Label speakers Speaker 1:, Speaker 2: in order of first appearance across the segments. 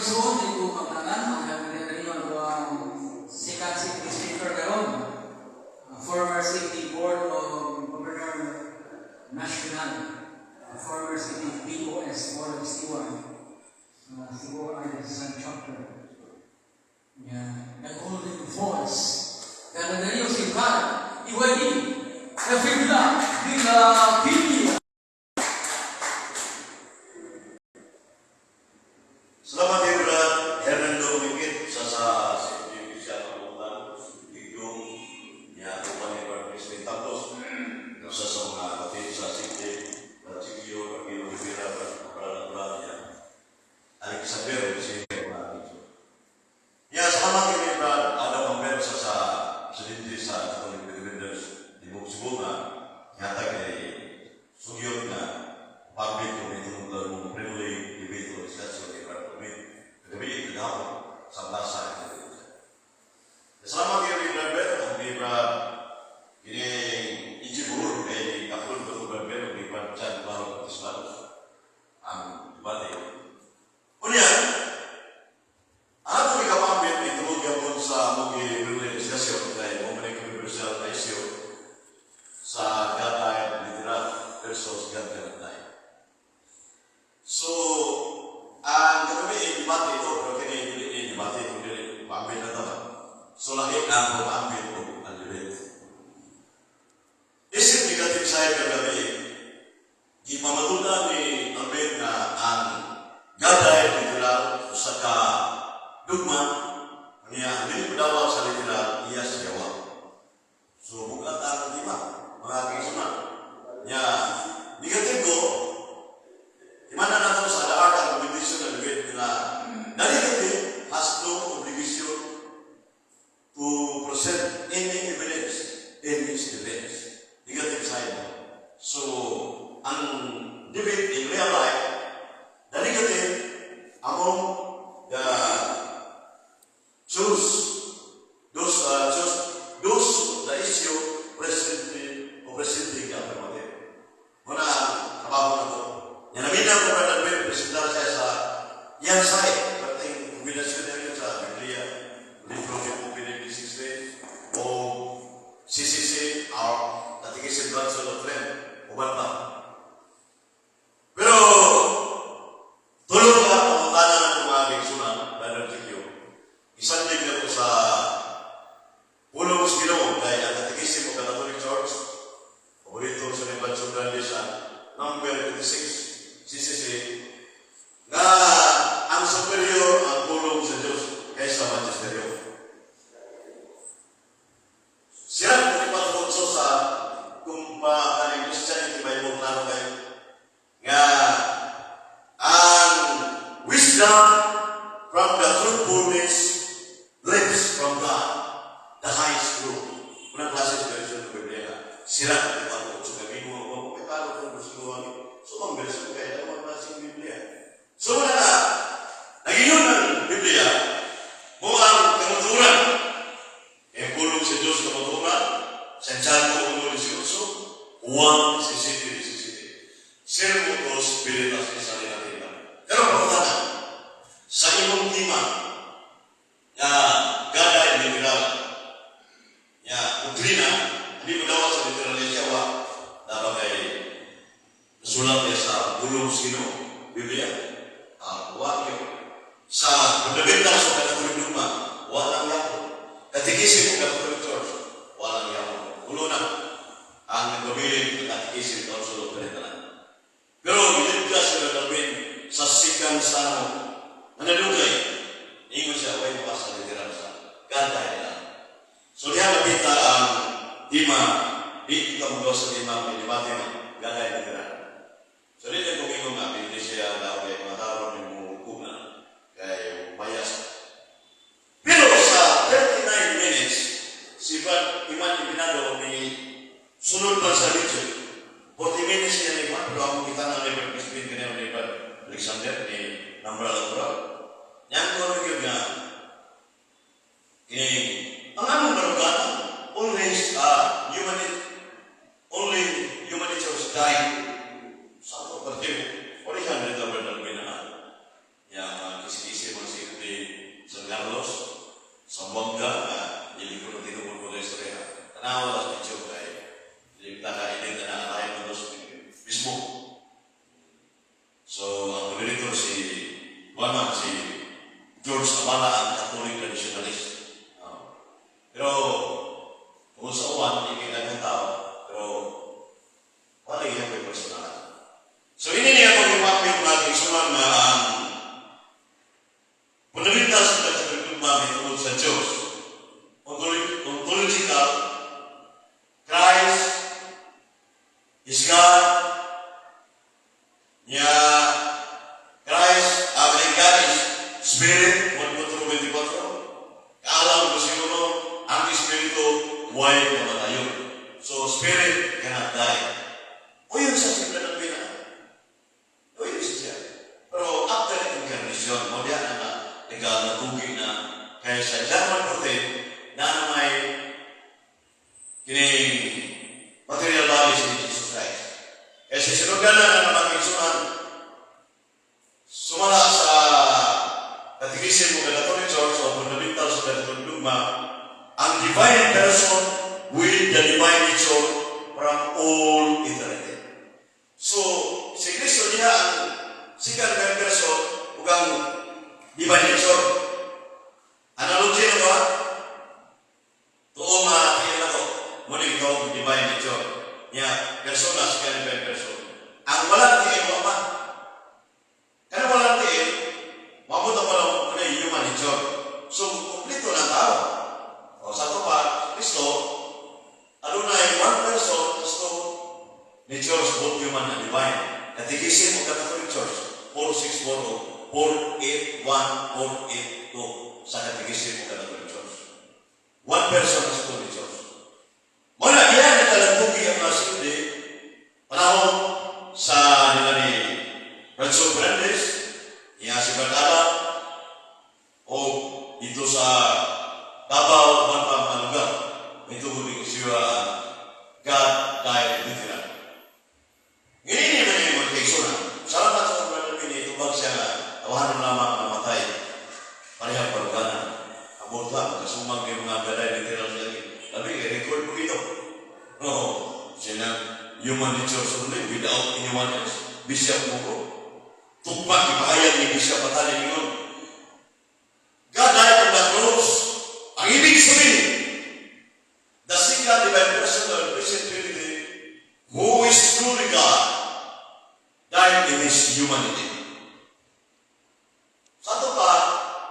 Speaker 1: isuon dito magtanan ang habilidad ninyo ang second city speaker karon, former city board of governor national, former city BOS board of steward, siguro ay sa chapter. Nag-holding voice. Kaya na ninyo si Brad Iwadi Efigla Bila Pili.
Speaker 2: Selamat ya Brad Hernando Mikit sa Indonesia Kabupaten Hidung niya Tupan ni Brad Presiden Tapos sa mga kapatid sa Sikde Brad Sikyo Pagilo Rivera Brad niya Alexander si ya selamat ya Brad ada pembensa sa sedikit sa Independence di Buksibunga nyata kay Sugyot na public itu untuk memperoleh individu organisasi Kami tidak sa basa selama kami berber, kami ini ijibur dari kapul berber di pancan baru Islam ang dibalik. Kemudian aku dikapambil itu gabung sa mugi organisasi dari Komunik Universal Ratio sa data literat versus data lain. So ang kami debate itu kalau kini debate itu dari ambil data, so lahir ang ambil itu alibet. Isim negatif saya kami di pamatunan ni ambil na ang gadai literal saka dugma niya hindi berdawat sa literal iya sewa. So bukan ang lima mga kaisaman niya negatif ko di mana nato sa ada obligation na duit nila dari kiti has no obligation to present any evidence in its defense. Negative side. So ang debate in real life dari kiti among the choose those the issue presenting the affirmative. Muna trabaho na to. Yang naminang ko na presentar saya sa yang saya berarti kombinasi dengan sa Biblia libro de Open 16 o CCC or Catechism Council of Trent o banta. Pero tulong ka pangutanan ng mga biksunan Brother Tikyo. Isang tignan ko sa Pulong Skino kay ang Catechism of the Catholic Church paborito sa Nebansyong Grandisa number 26 CCC na ang superior ang pulong sa Diyos kaysa magisteryo. Siya nagpatungso sa kung paano Christianity may klaro kayo nga ang wisdom from the truthfulness lives from God, the highest truth. Unang klase sa version ng Biblia, sila nagpatungso kami mo, kapitalo kung gusto mo so, ang version kaya naman klaseng Biblia. So, wala na. Nag-iyon ng Biblia mo ang kamuturan. Yung pulong sa Diyos kamuturan, Santiago 1:18, Juan 17:17. Servo ko spiritas ni sa natin. Pero pagkatanan, sa imong lima, na gada literal, ya doktrina, hindi mo daw sa literal niya siya, dapat kay sulat niya sa Pulong Skino, Biblia, wag yun. Sa pagdabintang sa Katolik Dugma, walang yapo. Catechism of Catholic Church, walang yapo. Ulo na ang nagpabiling ng Catechism Council of Trent. Pero biniglas na nagpapin sa sikang sano na nadugay, ingon siya, way mapasa literal sa ganda nila. So diyan napita ang lima, di kita mula sa lima, pinibati na ganda literal. So, dito kung ikaw nga, hindi siya daw kay mataron yung hukuman kay bayas. Pero sa 39 minutes, si Brad Iman Ibinado ni sunod pa sa video. 40 minutes niya ni Iman, pero ako kita na ni Presbyterian kanina ni Brad Alexander ni Nambral Natural. Yang ko rin nga, ang anong barugatan, only humanity was dying. Satu pertim, oleh karena itu benar-benar yang kisi-kisi masih Kasi sinugan na naman isunan sumala sa Catechism mo Catholic Church o Fundamentals of Catholic Dogma ang divine person with the divine nature from all eternity. So, si Kristo niya ang second person ug ang divine nature. Analogy na ba? Tuo tingin na to. Muna ito, divine nature. Niya, persona, second divine person. Ang walang tingin mo pa. Kaya walang tingin, mabuta pa lang muna yung human nature. So, kumplito na tao. O sa ito pa, Kristo, ano na yung one person, Kristo, natures both human and divine. Catechism of the Catholic Church, 4640, 481, 482 sa Catechism of the Catholic Church. One person has two natures. Muna, yan na talantugi ang nasindi panahon sa nila ni Ransom Fernandez, niya si Bernada, o dito sa Davao, Manpang, lugar. Ito huling siya God died with him. Ngayon naman yung mga kaisunan. Salamat sa mga namin ito bang siya tawahan ng lamang namatay. Parehang paluganan. Abot lang, kasumang yung mga gaday na tiral siya. Tapi record mo ito. No, sila human nature only without anyone else. Bishop mo ko. Tugpak, ipahayag ni Bishop Patali ngayon. God died on the cross. Ang ibig sabihin, the single divine person of the Christian Trinity, who is truly God, died in his humanity. Sa ito pa,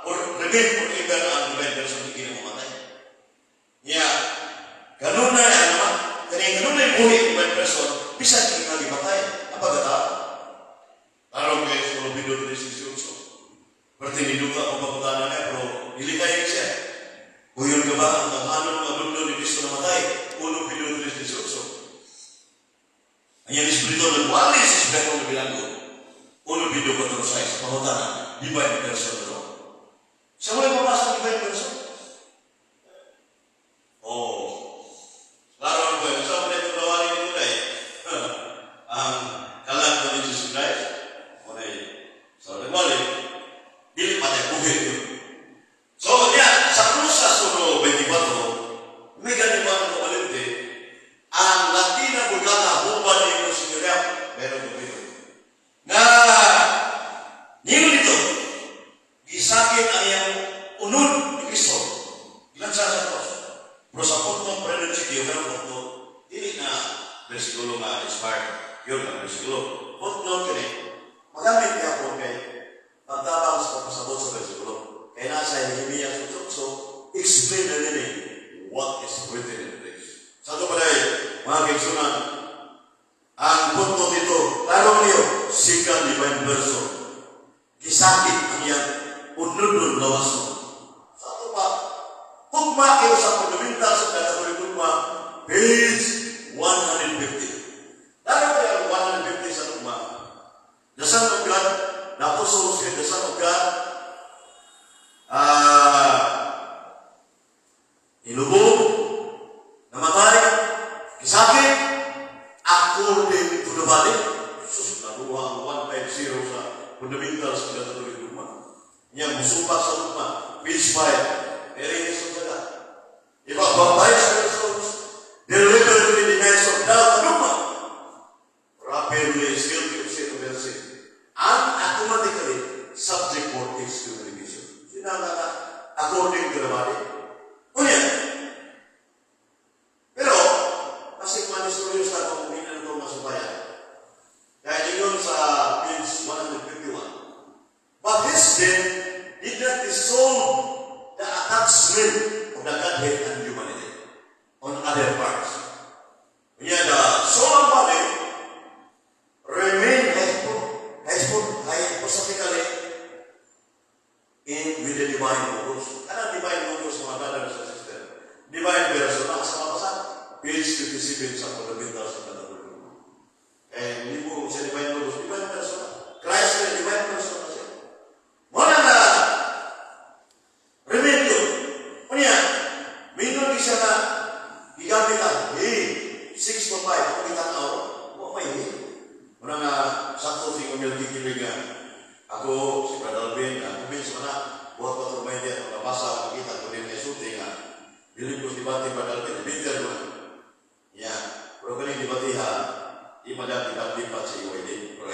Speaker 2: remain forever ang divine person na ginamamatay. Yeah. Ganun na yan naman. Ganun na yung buhay ng divine person, bisan yung nalimatay. Ang pagkatao. Araw kayo sa mga video ng Isusyo. Berarti niluka kung papunta na niya, pero nilikayin siya. Kuyon ka ba ang ano ng alundo ni Kristo na matay? Unong video ng Isusyo. Ang yan Espiritu ng walis sa Espiritu ng bilanggo. Unong video ko terus sa pangutanan. Divine person ito. Siya mo yung mapasok ng divine person? Oh. Laro na po yun. Saan mo na ito nawarin ito na eh? Ang kalag ng Jesus Christ. Muna eh. So, nagwali. Dili patay buhay yun. So, niya, sa krusas ko 24, may ganimang kumalinte, ang Latina Bulgana, huban ni Ino Sigurya, meron ko dito. Na, niyo dito, gisakit ang iyang unod ni Kristo. Ilan siya sa cross? Pero sa punto, pwede siya kayo, pero punto, dili na versikulo nga inspired. Yun ang versikulo. Punto ka rin. Magamit niya po kay pagtabang sa pagpasabot sa versikulo. Kaya nasa Nehemiah so explain na nila what is written in this. Sa ito pala mga kaigsunan, ang punto dito, tarong niyo, second divine person. Kisakit ang iyang unod-unod na waso. Sa ito pa, tugma kayo sa fundamental sa Catholic Dogma, page 150. Tarong kayo ang 150 sa tugma. The Son of God, the Apostles and the Son of God, inubog, namatay, kisakit, according to the body. Sus, nabuha ang 150 sa fundamentals sa Catholic Dogma. Niya, musumpa sa Dogma, page 5. Very isang sada. Iba, baptize sa persons, deliberately denies of doubt Dogma. Rapidly is guilty of sin of their sin. And automatically, subject for excommunication. Sinala na, according to the body. Unya. Pero, kasi manistorious na kung hindi na ito masubayan. Kaya yun sa page 151. But his death did not dissolve the attachment of the Godhead and humanity on other parts. Unya, the soul and body remain faithful.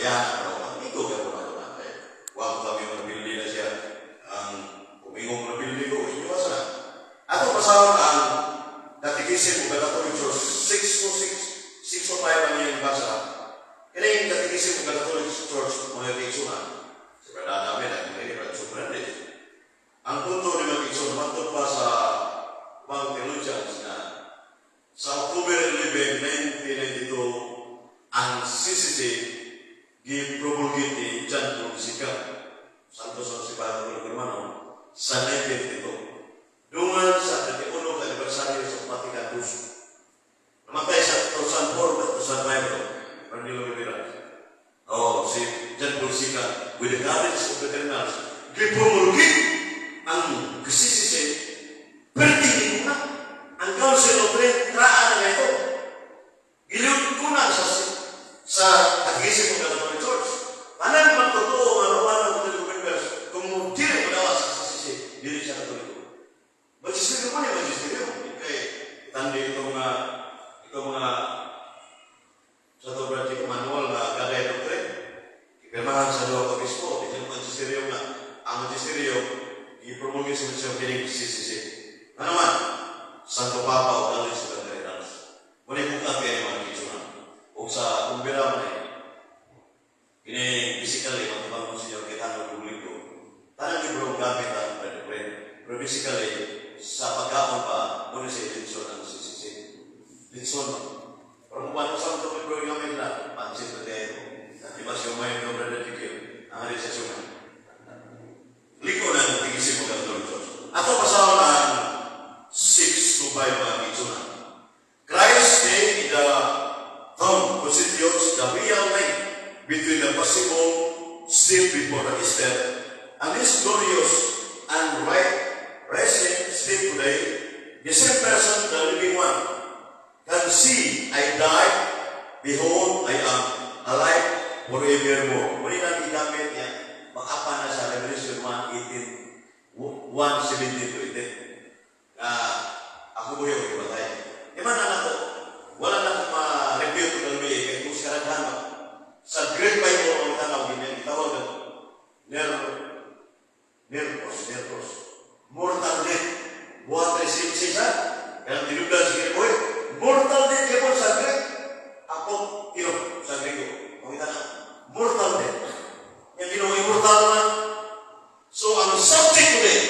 Speaker 2: Mariana, pero amigo ka po na doon. Huwag kami manapili na siya. Ang umingong manapili ko, inyo ka sana. Ato pasawang ang Catechism of the Catholic Church, 605 ang iyong basa. Kaya yung Catechism of the Catholic Church, mga kaigsunan, sa brada namin, ay mga hindi sobrang. Ang punto ni mga kaigsunan, mantod pa sa mga theologians na sa October 11, 1992, ang CCC gi-promulgate ni John Paul II, Santos ang Sibado ng Hermano, sa 1992. Dungan sa 31 anibersaryo sa Vatican II. Namatay sa 2004 at 2005, Pernilo Rivera. Si John Paul II, with the courage of the eternals, gi-promulgate ang CCC, pertingin na ang Council of Trade, traan na ito. Giliw ko na sa Catechism of the Catholic Church. Alam naman totoo ang arawan ng Catholic members kung dili mo nawa sa CCC, dili siya Katoliko. Magisterium mo niya, magisterium. Kaya tanda itong mga sa Dobra Chico Manuel na gagay doktrine. Ipirmahan sa Dua Obispo, ito yung magisterium na ang magisterium i-promulgate sa mga kinig CCC. Ano man? Santo Papa o Galing sa Katarinas. Muna yung buka kayo mga kitsunan. O sa kumbira mo na ini physically, matubang mo siya kita ng publiko. Tanang libro gamit ang pwede. Pero basically, sa pagkakon pa, muna siya litson ang CCC. Litson mo. Pero kung paano sa mga libro gamit na, pansin na tayo. At iba siya may ng brother Dikyo. Ang hari sa suman. Liko na ang tigisip mo ka ito. Ato pasawa na 6 to 5 mga kitsunan. Christ stayed in the tomb constitutes the real link between the possible still before the Easter and this glorious and rising still today. The same person, the living one, can see I died, behold I am alive forevermore. Muli lang igamit niya, makapa na sa Revelation 1:17 to 18. Ako buhay ko ibatay. Iman na ako, wala na akong ma-review ito ng may kaya kung sikaraghan mo. Sa Great Bible, ang tanaw, ganyan, itawag na nervos, mortal death. Buhat na siya, kaya tinugdan siya, boy, mortal death kaya po sa Greek. Ako, sa Grego, ang tanaw, mortal death. Yung ginawang immortal na. So, ang subject today,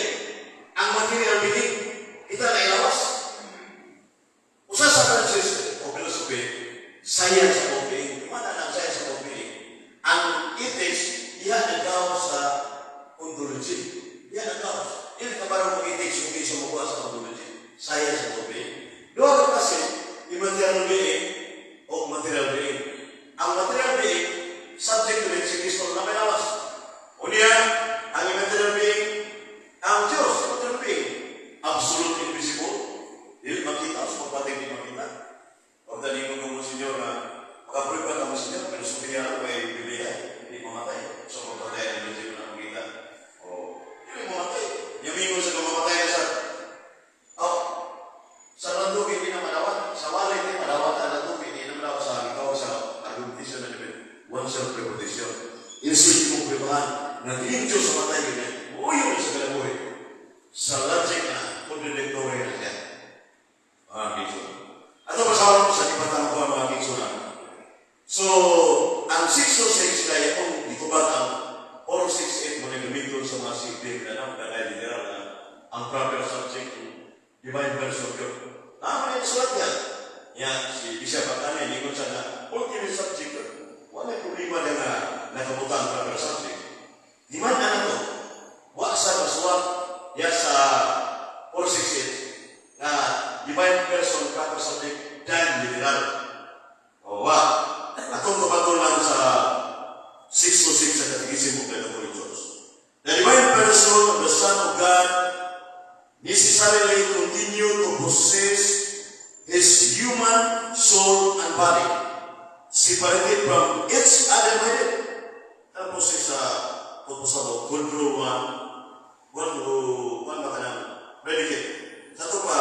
Speaker 2: ang material being, kita na ilawas. Usa sa Francis o philosophy, science of being. Mana ang science of being? Ang ethics, diha nagaw sa ontology. Diha nagaw. Hindi ka parang ethics kung isa mo sa ontology. Science of being. Doon kasi, immaterial being o material being. Ang material being, subject to it, si Kristo na may lawas. Unya, ang immaterial being, ang Diyos, immaterial being. Absolute invisible. Dili makita, so magpating di makita. Huwag dali mo kung Senyor na makaprove ka kamo Senyor, pero sumiya ko ay Biblia, hindi mamatay. So magpatay na hindi mo na makita. Hindi mamatay. Yamin mo sa kamamatay na sa landog hindi na malawat. Sa walay hindi malawat ang landog, hindi na malawat sa ikaw sa argumentation na namin. One self-repetition. Insulti mong pribahan na hindi Diyos sa matay ganyan. Uyo na sa kalabuhi. Sa logic na contradictory na siya. Mga kiksunan. At ang masawa sa ipatang ko ang mga kiksunan. So, ang 606 kaya kung itubat ang 468 mo na gamitin sa mga sipig na kaya literal na ang proper subject divine person of God. Tama yung sulat yan. Yan, si Bishop Atane, hindi ko siya na ultimate subject. Wala problema na nakabutan proper subject. Di man na ito, waksa masulat yan sa 468 na divine person proper subject dan literal. Atong kapatulan sa 606 sa Catechism of the Catholic Church. The divine person of the Son of God necessarily continue to possess his human soul and body, separated from each other by death. Tapos sa proposal control one makanan predicate. Sa ito pa,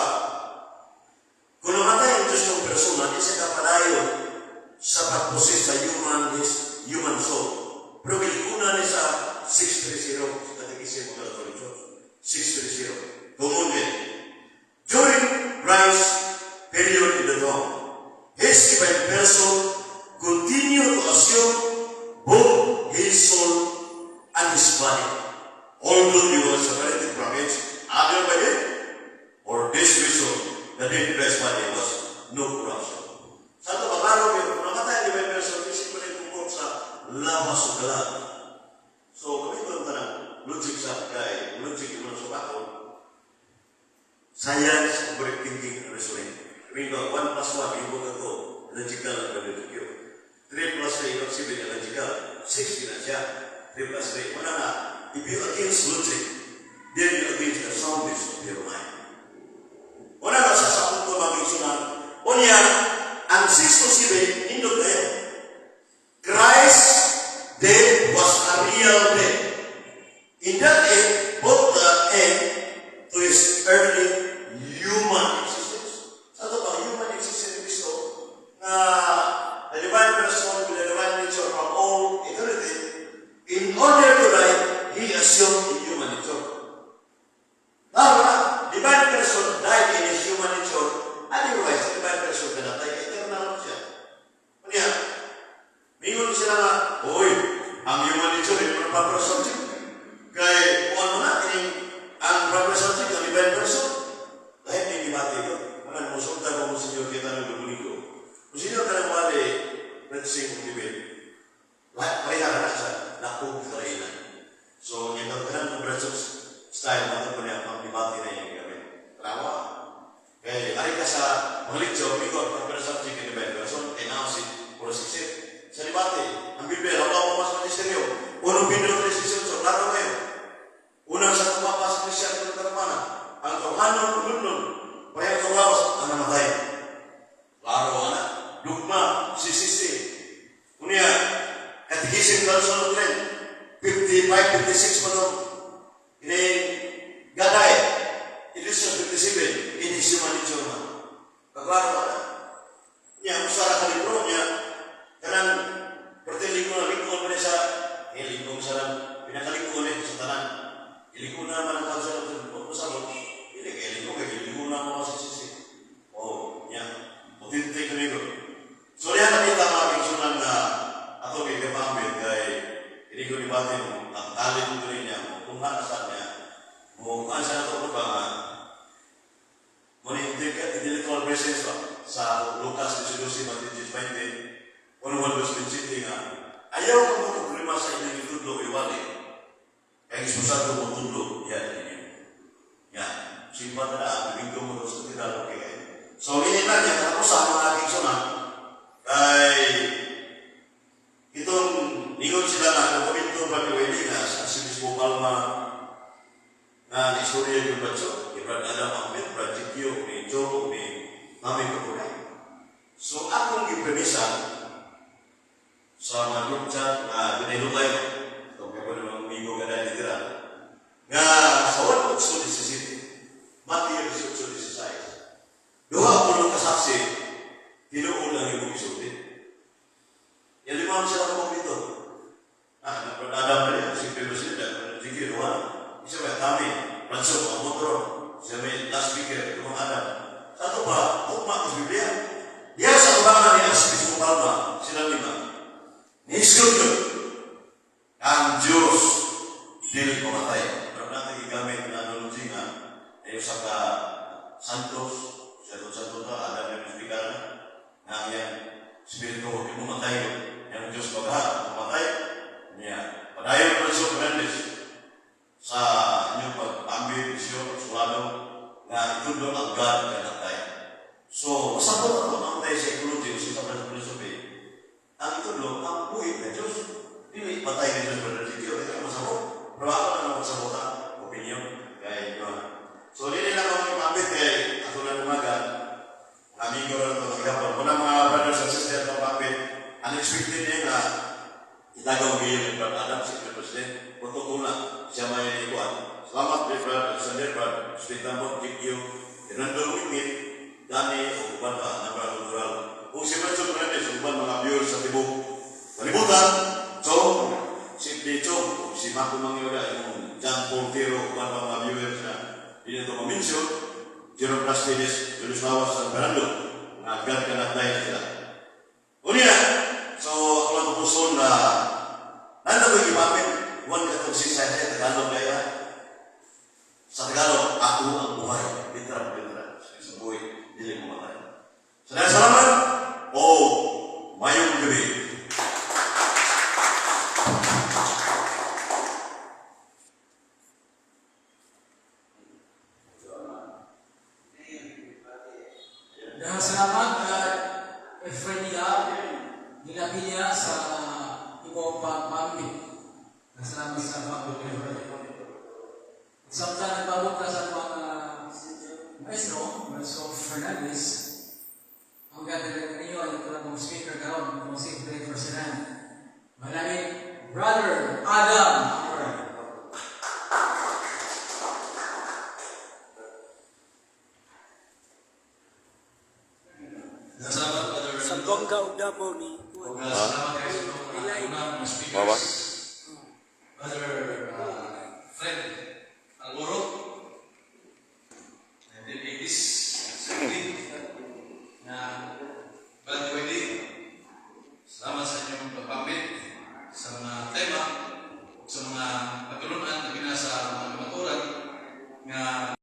Speaker 2: kung namatay ang Diyos ng persona, di siya kapalayo sa pag-possess sa human soul. na ni sa 630 sa Katekismo ng Catholic Church. 630. Tungundin. During Christ's period in the tomb, his divine person continued to assume both his soul and his body, although he was separated from it either by death or this reason that in Christ's body was no corruption. Sa ito, maklaro kayo, kung namatay ang divine person, isip ko na yung tungkol sa labas o galat. So, kami ito ang logic sa kay, logic yung mga subakon, science, correct thinking, and reasoning. I mean, 1 plus 1, yung mga ito, logical and logical. 3 plus 3, not 7, logical. 6 na siya. 3 plus 3. Wala na. If you against logic, then you against the soundness of your mind. Wala na sa punto mag-isunan. O niya, ang 6 to 7, nindot kayo. Christ's death was a real death. In that end, both the end to his earthly human existence. Sa ito ba, human existence ni Cristo, na the divine person with the divine nature from all eternity, in order to die, he assumed the human nature. Now, divine person died in his human nature, otherwise, the divine person cannot die, eternal siya. Kanya, mingon sila nga, oy, ang human nature ay proper subject. Kaya, kung ano na, ang proper subject, ang divine person, dahil may dibati ko, manan mo, sultan mo sa inyo, kita ng guguling ko. Kung sino ka nang wali, nagsing kong dibin, kaya na sa nakong karainan. So, yung kagkanan ng Brazos style, matang ko niya, ang dibati na yung gamit. Trawa. Kaya, ari ka sa mga leksyon, ikaw, proper subject, ang divine person, announce it, or succeed. Sa dibati, ang Biblia, ako ako mas magisteryo, unong pinulong resisyon, so klaro kayo. Unang sa kumapa sa Kristiyan ng Karamana, ang kauhanon, ulunod, payang kawawas, ang namatay. Klaro na, dugma, sisisi. Unya, Katekism Council of Trent, 55, 56 pa ito. Ini, gaday, edition 57, ini human nature na. Kaklaro na. Nya, usara ka libro niya, kanang pertiling ko na lingkod pa sa, lingkod sa lang, pinakalikod ulit sa tanan. Iliko na naman ang kausap ng pagpapasalo. Iliko na mga sisisi. O, yan. Mutintik na nito. So, yan nakita mga pingsunan na ato may kapamit kay iliko ni Batin ang talent nito rin niya. Kung hanasan niya. Kung ansa na ito ba nga. Munintik at intellectual presence ba? Sa Lucas 12, Matthew 20. Kung naman ba sa nga. Ayaw ka mo problema sa inyong itudlo iwali. Kaya ismusado mo tundo, yan. Yan. Simpan na, bibigyo mo doon sa tinalo kaya. So, ini lang yan. Tapos sa mga aking sunan, ay itong ningon sila na kuminto pa ni Wendy na sa Sinismo Palma na istorya yung batso, ni Brad Adam Ahmed, Brad Jikyo, ni Joe, ni Mami Kapunay. So, akong ipremisan sa mga group chat na binilulay nga sa 1:17, Matthew 18:16. Duha ko ng kasaksi, tinuon lang yung isulti. Yan limang sila ko dito. Adam na rin, si Pedro Silda, sige, duha. Isa may kami, Ransom, ang motor, siya may last speaker, dumang Adam. Sa ito pa, tukma sa Biblia. Yan sa tubangan niya, sa Bispo Palma, sila lima. Ni-iskulto yun. Ang Diyos, dili pumatay. Pero natin igamit na analogy nga, ay sa ka Santos, Santos na, Adam yung speaker na yan, Spirito, hindi pumatay. Yung Diyos pagha, pumatay. Niya, padayon pa siya Fernandez sa inyong pag-ambit, isyo, sulado, na itudo ang God kanatay. So, masabot ako namatay sa ecology, sa philosophy. Ang itudo, ang buhay na Diyos. Hindi patay na Diyos pada dito. Ito ang masabot. Pero ako na naman masabotan. Opinion. Kaya yun. So, hindi lang ako ipapit kay ako na lumagan. Amigo na ito naghapon. Muna mga brothers and sisters na papit, unexpected niya na itagaw ngayon ng Brad Adam, si President. Protokol na siya may ikuan. Salamat, Brad Alexander, Brad Spitambot, Jikyo, Fernando Wikit, Dani, o uban pa, na Brad Cultural. Kung si Brad Fernandez, uban mga viewers sa tibok. Kalibutan, Chong, si Chong, si Marco Mangyoga, yung John Portero, kuman pa mga viewers na hindi ito maminsyon, Jerome Plastides, Julius Lawas, San Fernando, na agad ka na tayo sila. Unya, so ako lang pupuson na nanda ko imapin, huwag ka itong sisay sa Tagalog kaya. Sa Tagalog, ako ang buhay. Literal. Sa buhay, hindi mo matay. Salamat o mayong gabi.
Speaker 1: Dahil salamat Efrenia Gilapilla sa ibang pagpamit. Salamat sa pagpapit. Samtang nagbago ka sa mga maestro Fernandez, ang gagawin ninyo ay ito lang speaker karon, itong si Greg Ferdinand. Malamig, Brother Adam.
Speaker 3: Salamat, Brother.
Speaker 4: Sa bongga o dabo ni
Speaker 3: Salamat kayo sa mga speakers.
Speaker 5: Baba.
Speaker 3: Brother Fred Algoro. 1980s. Na Brother Wendy. Salamat sa inyong pagpapit sa mga tema, sa mga